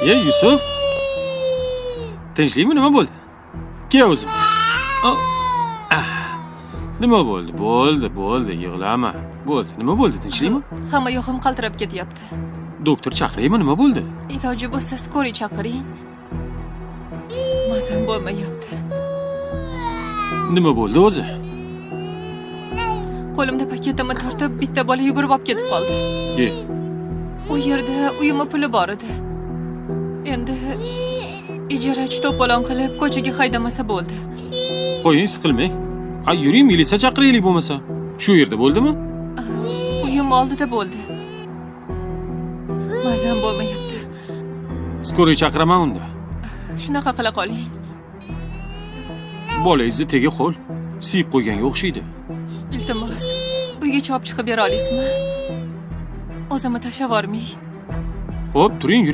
Ye Yusuf. Tinchlikmi, nima bo'ldi? Kel o'zim. Nima bo'ldi? Bo'ldi, yig'lama. Bo'ldi. Nima bo'ldi? Tinchlikmi? Hamma yo'qim qaltirab ketyapti. Doktor chaqiraymi, nima bo'ldi? Iloji bo'lsa skoriy chaqiring. Mazam bo'lmayapti. Nima bo'ldi o'zi? Qo'limda paketimni tortib, bitta bola yugurib olib ketib qoldi. U yerda uyimning puli bor edi. Endi ijarachi to'polon qilib ko'chaga haydamasa bo'ldi. Qo'ying, siqilmang. Yuring, militsiya chaqiraylik bo'lmasa. Shu yerda bo'ldimi? Uyim oldida bo'ldi. Mazam bo'lmayapti. Skoriy chaqiraman unda. Shunaqa qila qoling. Bolangizni tegi qo'l, siyib qo'yganga o'xshaydi. Iltimos, uygacha olib chiqib bera olasizmi? O'zimni tashlab yormang. Xo'p, turing, yuring.